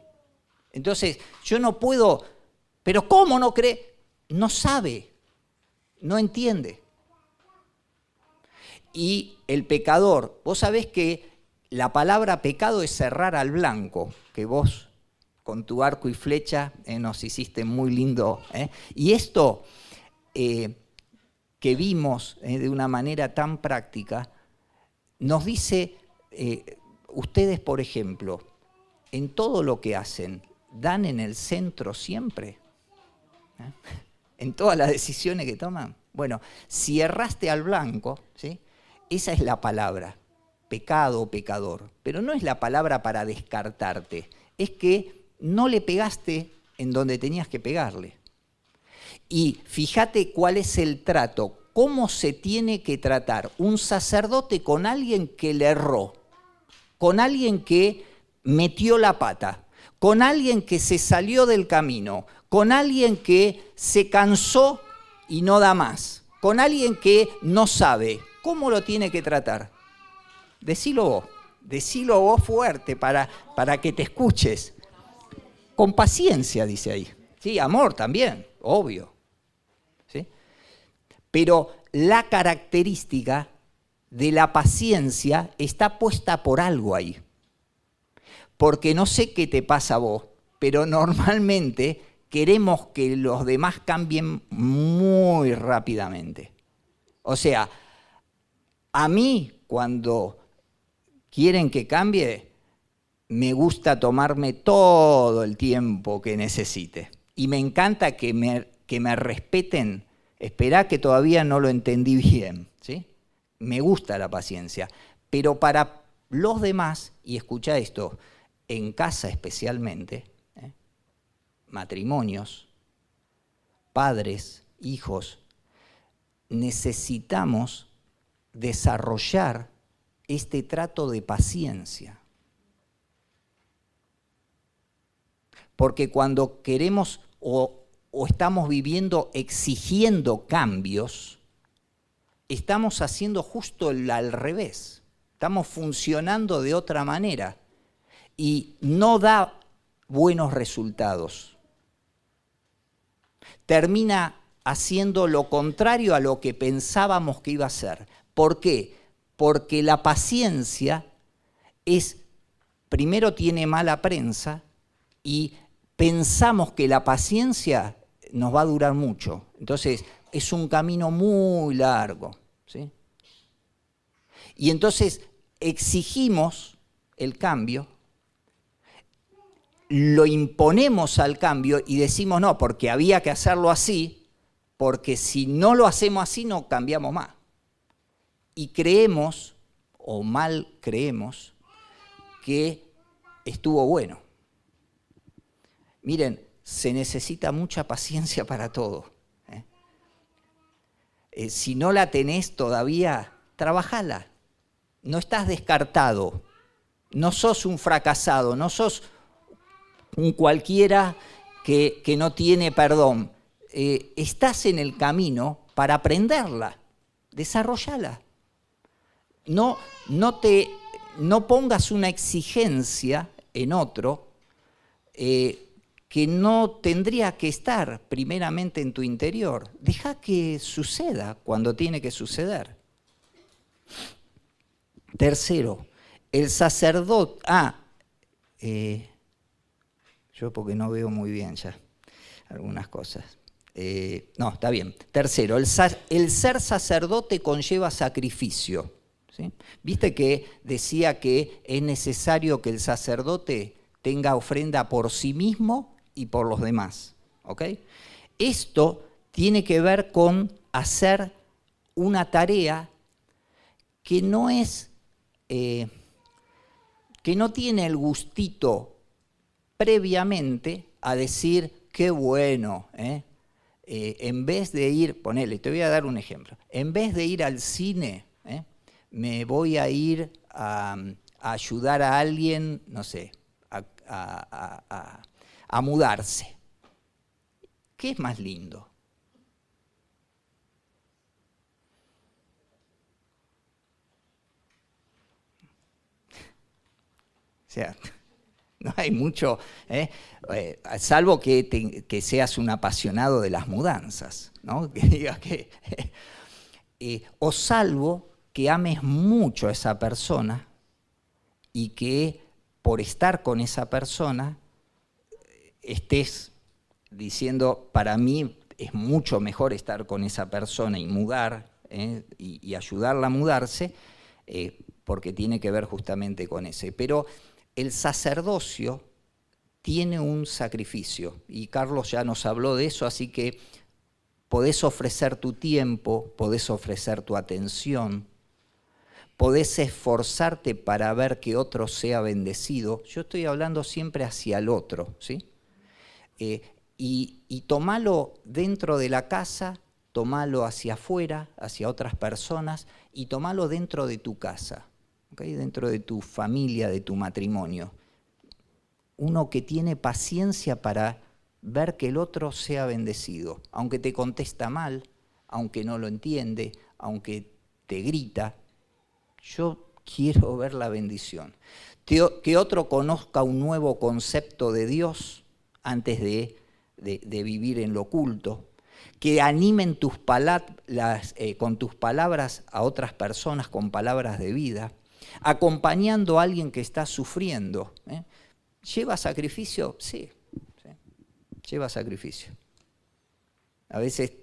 Entonces, yo no puedo, pero ¿cómo no cree? No sabe, no entiende. Y el pecador, vos sabés que la palabra pecado es cerrar al blanco, que vos con tu arco y flecha nos hiciste muy lindo. Y esto que vimos de una manera tan práctica, nos dice, ustedes, por ejemplo, en todo lo que hacen, ¿dan en el centro siempre? En todas las decisiones que toman. Bueno, si erraste al blanco, ¿sí? Esa es la palabra, pecado o pecador. Pero no es la palabra para descartarte, es que no le pegaste en donde tenías que pegarle. Y fíjate cuál es el trato, cómo se tiene que tratar un sacerdote con alguien que le erró, con alguien que metió la pata, con alguien que se salió del camino, con alguien que se cansó y no da más, con alguien que no sabe. ¿Cómo lo tiene que tratar? Decilo vos fuerte para que te escuches. Con paciencia, dice ahí. Sí, amor también, obvio. ¿Sí? Pero la característica de la paciencia está puesta por algo ahí. Porque no sé qué te pasa a vos, pero normalmente queremos que los demás cambien muy rápidamente. O sea, a mí cuando quieren que cambie, me gusta tomarme todo el tiempo que necesite. Y me encanta que me respeten. Esperá que todavía no lo entendí bien, ¿sí? Me gusta la paciencia. Pero para los demás, y escucha esto, en casa especialmente, matrimonios, padres, hijos, necesitamos desarrollar este trato de paciencia. Porque cuando queremos o estamos viviendo exigiendo cambios, estamos haciendo justo al revés. Estamos funcionando de otra manera y no da buenos resultados. Termina haciendo lo contrario a lo que pensábamos que iba a ser. ¿Por qué? Porque la paciencia primero tiene mala prensa y pensamos que la paciencia nos va a durar mucho. Entonces, es un camino muy largo, ¿sí? Y entonces exigimos el cambio, lo imponemos al cambio y decimos no, porque había que hacerlo así, porque si no lo hacemos así no cambiamos más. Y creemos, o mal creemos, que estuvo bueno. Miren, se necesita mucha paciencia para todo. Si no la tenés todavía, trabajala. No estás descartado, no sos un fracasado, no sos un cualquiera que no tiene perdón. Estás en el camino para aprenderla, desarrollala. No pongas una exigencia en otro que no tendría que estar primeramente en tu interior. Deja que suceda cuando tiene que suceder. Tercero, el sacerdote... yo porque no veo muy bien ya algunas cosas. No, está bien. Tercero, el ser sacerdote conlleva sacrificio. ¿Sí? ¿Viste que decía que es necesario que el sacerdote tenga ofrenda por sí mismo y por los demás? ¿Ok? Esto tiene que ver con hacer una tarea que no es, que no tiene el gustito previamente a decir, qué bueno, en vez de ir, ponele, te voy a dar un ejemplo, en vez de ir al cine, me voy a ir a ayudar a alguien, no sé, a mudarse. ¿Qué es más lindo? O sea, no hay mucho, salvo que seas un apasionado de las mudanzas, ¿no? Que digas que... o salvo que ames mucho a esa persona y que por estar con esa persona estés diciendo, para mí es mucho mejor estar con esa persona y mudar, y ayudarla a mudarse, porque tiene que ver justamente con ese. Pero el sacerdocio tiene un sacrificio, y Carlos ya nos habló de eso, así que podés ofrecer tu tiempo, podés ofrecer tu atención, podés esforzarte para ver que otro sea bendecido. Yo estoy hablando siempre hacia el otro, ¿sí? Y tomalo dentro de la casa, tomalo hacia afuera, hacia otras personas, y tomalo dentro de tu casa, ¿okay? Dentro de tu familia, de tu matrimonio. Uno que tiene paciencia para ver que el otro sea bendecido, aunque te contesta mal, aunque no lo entiende, aunque te grita. Yo quiero ver la bendición. Que otro conozca un nuevo concepto de Dios antes de vivir en lo oculto. Que animen con tus palabras a otras personas con palabras de vida. Acompañando a alguien que está sufriendo. ¿Lleva sacrificio? Sí. Lleva sacrificio. A veces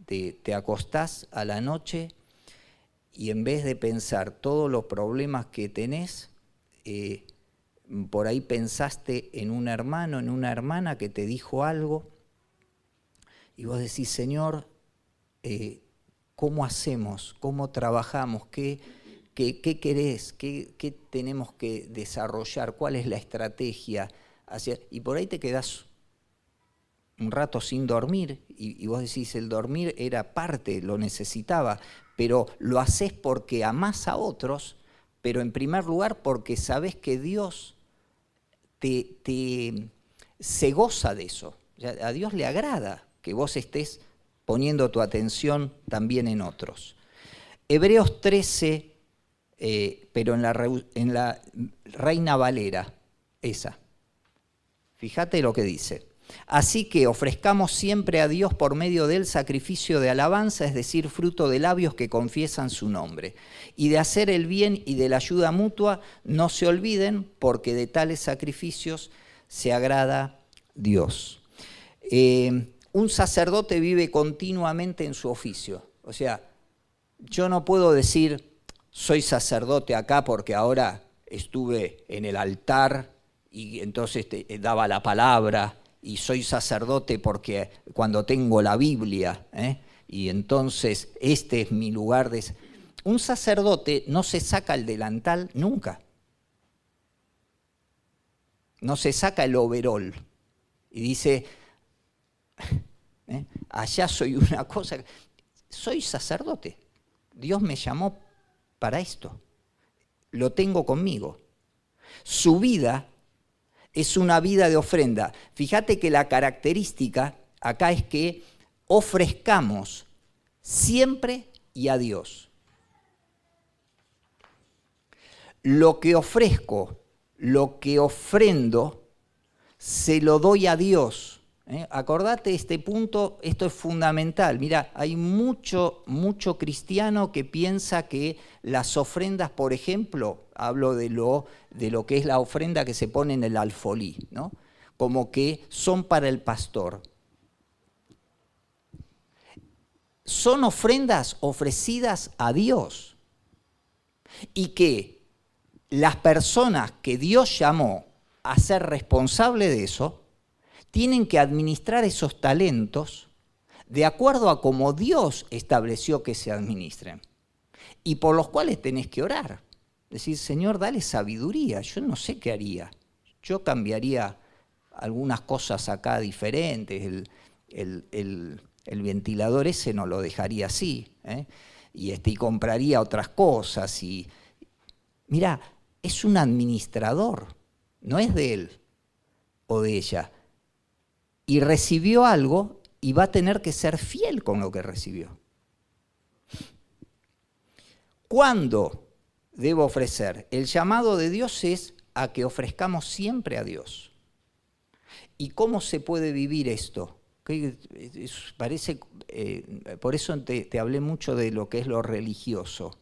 te acostás a la noche y en vez de pensar todos los problemas que tenés, por ahí pensaste en un hermano, en una hermana que te dijo algo, y vos decís, Señor, ¿cómo hacemos? ¿Cómo trabajamos? ¿Qué querés? ¿Qué tenemos que desarrollar? ¿Cuál es la estrategia? Y por ahí te quedás un rato sin dormir, y vos decís, el dormir era parte, lo necesitaba, pero lo hacés porque amás a otros, pero en primer lugar porque sabés que Dios se goza de eso. A Dios le agrada que vos estés poniendo tu atención también en otros. Hebreos 13, pero en la Reina Valera, esa. Fíjate lo que dice. Así que ofrezcamos siempre a Dios por medio del sacrificio de alabanza, es decir, fruto de labios que confiesan su nombre. Y de hacer el bien y de la ayuda mutua, no se olviden, porque de tales sacrificios se agrada Dios. Un sacerdote vive continuamente en su oficio. O sea, yo no puedo decir, soy sacerdote acá porque ahora estuve en el altar y entonces daba la palabra, y soy sacerdote porque cuando tengo la Biblia, y entonces este es mi lugar de... Un sacerdote no se saca el delantal nunca. No se saca el overol y dice, allá soy una cosa, soy sacerdote. Dios me llamó para esto. Lo tengo conmigo. Su vida es una vida de ofrenda. Fíjate que la característica acá es que ofrezcamos siempre y a Dios. Lo que ofrezco, lo que ofrendo, se lo doy a Dios. Acordate este punto, esto es fundamental. Mira, hay mucho cristiano que piensa que las ofrendas, por ejemplo, hablo de lo que es la ofrenda que se pone en el alfolí, ¿no? Como que son para el pastor. Son ofrendas ofrecidas a Dios, y que las personas que Dios llamó a ser responsable de eso tienen que administrar esos talentos de acuerdo a cómo Dios estableció que se administren, y por los cuales tenés que orar. Decir, Señor, dale sabiduría. Yo no sé qué haría. Yo cambiaría algunas cosas acá diferentes. El ventilador ese no lo dejaría así, y compraría otras cosas. Mirá, es un administrador, no es de él o de ella. Y recibió algo y va a tener que ser fiel con lo que recibió. ¿Cuándo debo ofrecer? El llamado de Dios es a que ofrezcamos siempre a Dios. ¿Y cómo se puede vivir esto? Parece, por eso te hablé mucho de lo que es lo religioso,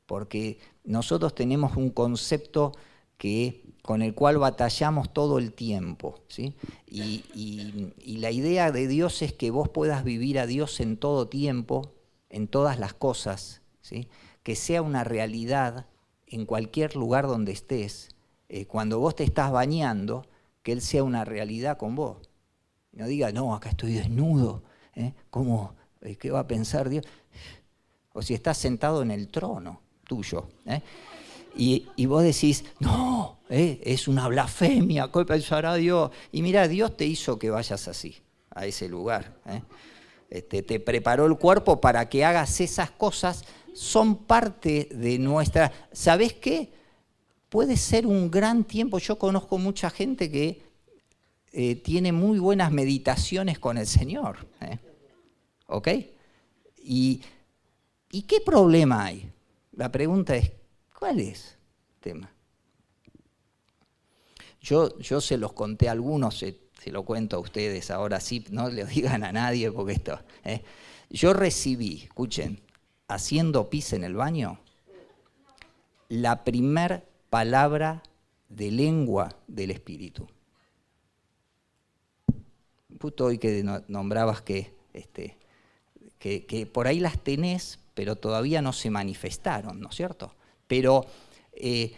porque nosotros tenemos un concepto con el cual batallamos todo el tiempo, ¿sí? Y la idea de Dios es que vos puedas vivir a Dios en todo tiempo, en todas las cosas, ¿sí? Que sea una realidad en cualquier lugar donde estés. Cuando vos te estás bañando, que Él sea una realidad con vos. No diga, no, acá estoy desnudo, ¿cómo? ¿Qué va a pensar Dios? O si estás sentado en el trono tuyo, y vos decís, no, es una blasfemia, ¿qué pensará Dios? Y mira, Dios te hizo que vayas así, a ese lugar. Te preparó el cuerpo para que hagas esas cosas, son parte de nuestra... ¿Sabés qué? Puede ser un gran tiempo. Yo conozco mucha gente que tiene muy buenas meditaciones con el Señor. ¿Ok? ¿Y qué problema hay? La pregunta es, ¿cuál es el tema? Yo se los conté a algunos, se lo cuento a ustedes ahora sí, no le digan a nadie porque esto... Yo recibí, escuchen, haciendo pis en el baño, la primer palabra de lengua del Espíritu. Justo hoy que nombrabas que por ahí las tenés, pero todavía no se manifestaron, ¿no es cierto? Pero, y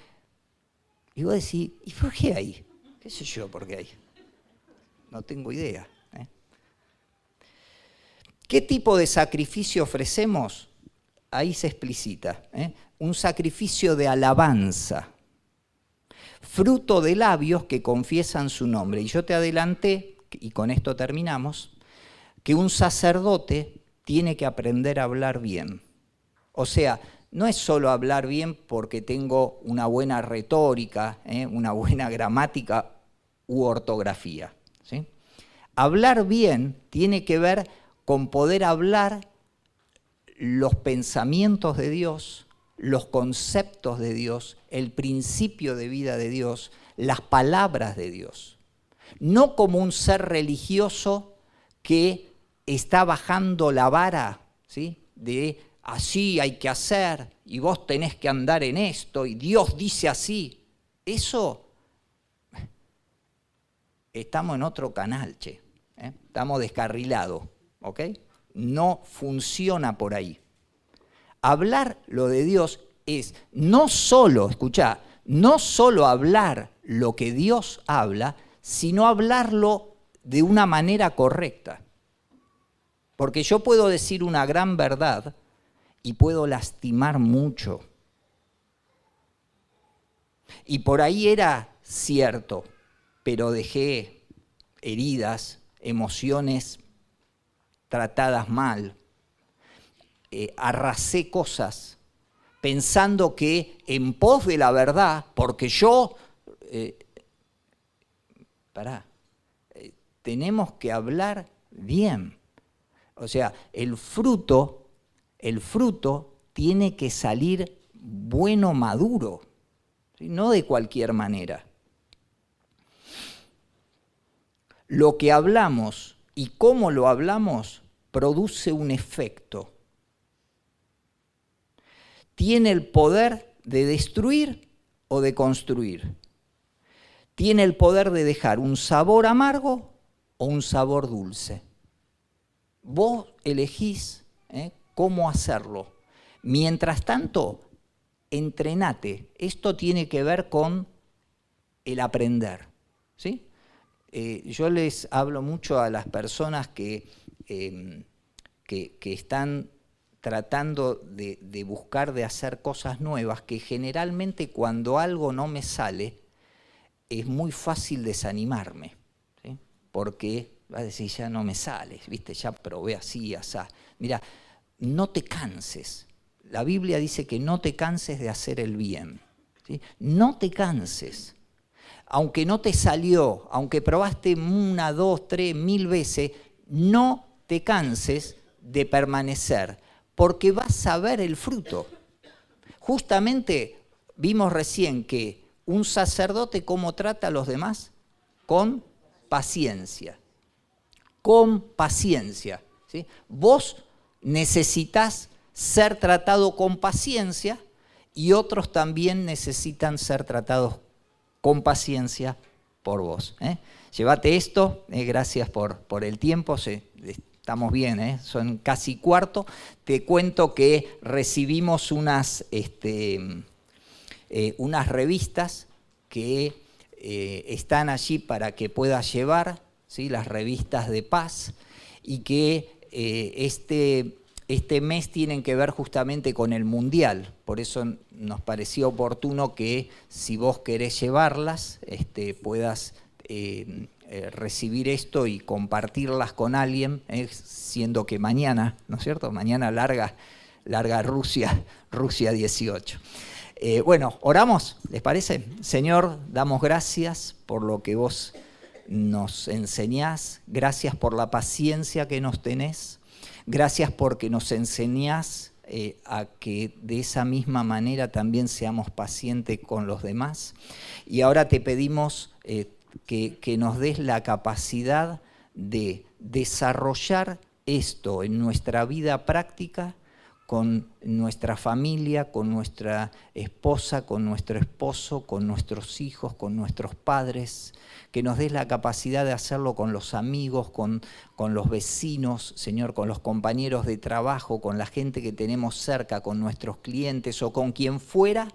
vos decís, ¿y por qué hay? ¿Qué sé yo por qué hay? No tengo idea. ¿Qué tipo de sacrificio ofrecemos? Ahí se explicita. Un sacrificio de alabanza, fruto de labios que confiesan su nombre. Y yo te adelanté, y con esto terminamos, que un sacerdote tiene que aprender a hablar bien. O sea, no es solo hablar bien porque tengo una buena retórica, una buena gramática u ortografía, ¿sí? Hablar bien tiene que ver con poder hablar los pensamientos de Dios, los conceptos de Dios, el principio de vida de Dios, las palabras de Dios. No como un ser religioso que está bajando la vara, ¿sí? De así hay que hacer y vos tenés que andar en esto y Dios dice así. Eso, estamos en otro canal, che. Estamos descarrilados, ¿ok? No funciona por ahí. Hablar lo de Dios es no solo, escuchá, no solo hablar lo que Dios habla, sino hablarlo de una manera correcta. Porque yo puedo decir una gran verdad y puedo lastimar mucho. Y por ahí era cierto, pero dejé heridas, emociones tratadas mal. Arrasé cosas pensando que en pos de la verdad, porque yo... tenemos que hablar bien. O sea, el fruto tiene que salir bueno, maduro, ¿sí? No de cualquier manera. Lo que hablamos y cómo lo hablamos produce un efecto. Tiene el poder de destruir o de construir. Tiene el poder de dejar un sabor amargo o un sabor dulce. Vos elegís cómo hacerlo. Mientras tanto, entrenate. Esto tiene que ver con el aprender, ¿sí? Yo les hablo mucho a las personas que están tratando de buscar de hacer cosas nuevas, que generalmente cuando algo no me sale, es muy fácil desanimarme, ¿sí? Porque vas a decir, ya no me sale, ¿viste? Ya probé así, asá. Mira, no te canses. La Biblia dice que no te canses de hacer el bien, ¿sí? No te canses. Aunque no te salió, aunque probaste 1, 2, 3, 1000 veces, no te canses de permanecer, porque vas a ver el fruto. Justamente vimos recién que un sacerdote, ¿cómo trata a los demás? Con paciencia. Con paciencia, ¿sí? Vos necesitas ser tratado con paciencia y otros también necesitan ser tratados con paciencia por vos. Llévate esto, gracias por el tiempo, estamos bien, son casi cuarto. Te cuento que recibimos unas revistas que están allí para que puedas llevar, ¿sí? Las revistas de paz, y que este mes tienen que ver justamente con el Mundial. Por eso nos pareció oportuno que si vos querés llevarlas, puedas recibir esto y compartirlas con alguien, siendo que mañana, ¿no es cierto? Mañana larga Rusia 18. Bueno, oramos, ¿les parece? Señor, damos gracias por lo que vos nos enseñás, gracias por la paciencia que nos tenés, gracias porque nos enseñás a que de esa misma manera también seamos pacientes con los demás. Y ahora te pedimos que nos des la capacidad de desarrollar esto en nuestra vida práctica, con nuestra familia, con nuestra esposa, con nuestro esposo, con nuestros hijos, con nuestros padres, que nos des la capacidad de hacerlo con los amigos, con los vecinos, Señor, con los compañeros de trabajo, con la gente que tenemos cerca, con nuestros clientes o con quien fuera.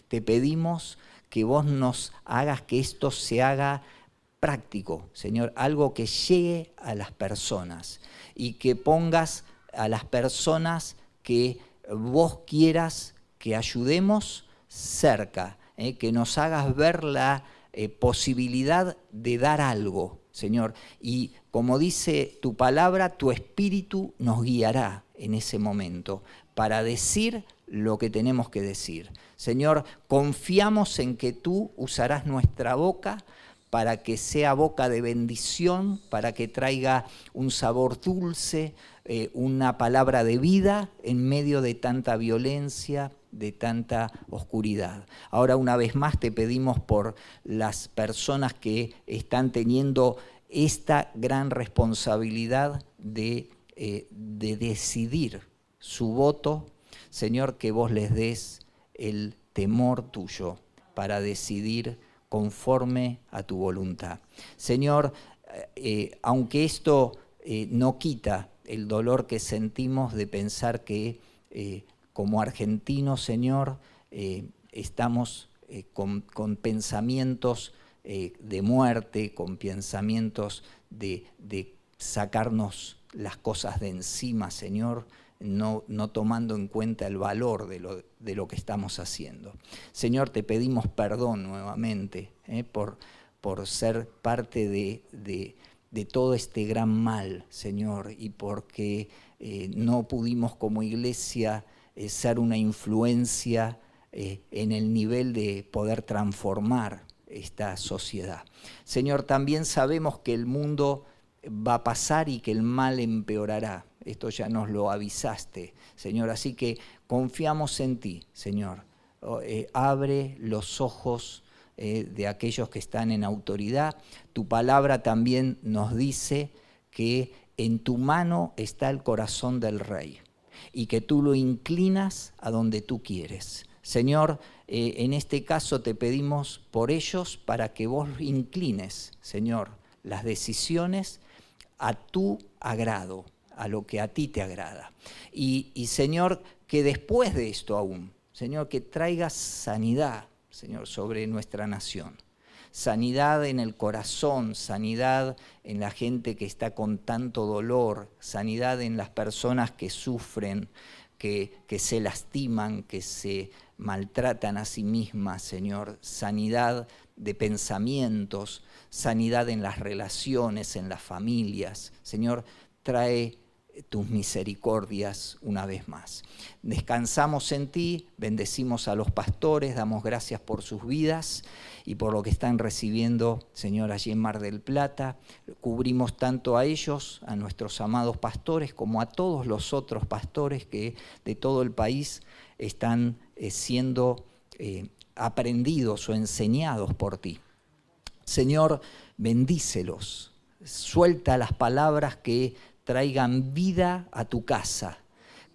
Te pedimos que vos nos hagas que esto se haga práctico, Señor, algo que llegue a las personas y que pongas a las personas que vos quieras que ayudemos cerca, que nos hagas ver la posibilidad de dar algo, Señor. Y como dice tu palabra, tu espíritu nos guiará en ese momento para decir lo que tenemos que decir. Señor, confiamos en que tú usarás nuestra boca para que sea boca de bendición, para que traiga un sabor dulce, una palabra de vida en medio de tanta violencia, de tanta oscuridad. Ahora una vez más te pedimos por las personas que están teniendo esta gran responsabilidad de decidir su voto. Señor, que vos les des el temor tuyo para decidir conforme a tu voluntad. Señor, aunque esto no quita el dolor que sentimos de pensar que como argentinos, Señor, estamos con pensamientos de muerte, con pensamientos de sacarnos las cosas de encima, Señor, no tomando en cuenta el valor de lo que estamos haciendo. Señor, te pedimos perdón nuevamente por ser parte de todo este gran mal, Señor, y porque no pudimos como iglesia ser una influencia en el nivel de poder transformar esta sociedad. Señor, también sabemos que el mundo va a pasar y que el mal empeorará. Esto ya nos lo avisaste, Señor, así que confiamos en ti, Señor. Abre los ojos de aquellos que están en autoridad. Tu palabra también nos dice que en tu mano está el corazón del rey y que tú lo inclinas a donde tú quieres. Señor, en este caso te pedimos por ellos para que vos inclines, Señor, las decisiones a tu agrado, a lo que a ti te agrada. Y Señor, que después de esto aún, Señor, que traigas sanidad, Señor, sobre nuestra nación. Sanidad en el corazón, sanidad en la gente que está con tanto dolor, sanidad en las personas que sufren, que se lastiman, que se maltratan a sí mismas, Señor. Sanidad de pensamientos, sanidad en las relaciones, en las familias. Señor, trae tus misericordias una vez más. Descansamos en ti, bendecimos a los pastores, damos gracias por sus vidas y por lo que están recibiendo, Señor, allí en Mar del Plata. Cubrimos tanto a ellos, a nuestros amados pastores, como a todos los otros pastores que de todo el país están siendo aprendidos o enseñados por ti. Señor, bendícelos, suelta las palabras que traigan vida a tu casa,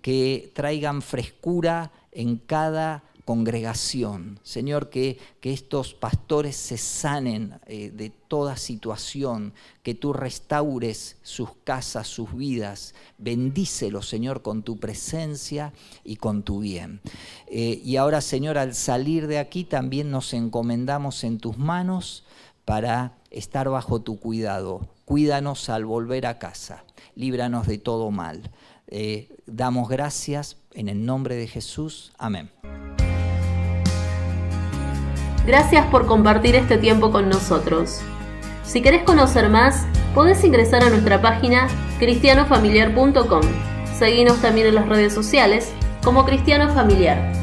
que traigan frescura en cada congregación. Señor, que estos pastores se sanen de toda situación, que tú restaures sus casas, sus vidas. Bendícelos, Señor, con tu presencia y con tu bien. Y ahora, Señor, al salir de aquí también nos encomendamos en tus manos para estar bajo tu cuidado. Cuídanos al volver a casa. Líbranos de todo mal. Damos gracias en el nombre de Jesús. Amén. Gracias por compartir este tiempo con nosotros. Si querés conocer más, podés ingresar a nuestra página cristianofamiliar.com. Seguinos también en las redes sociales como Cristiano Familiar.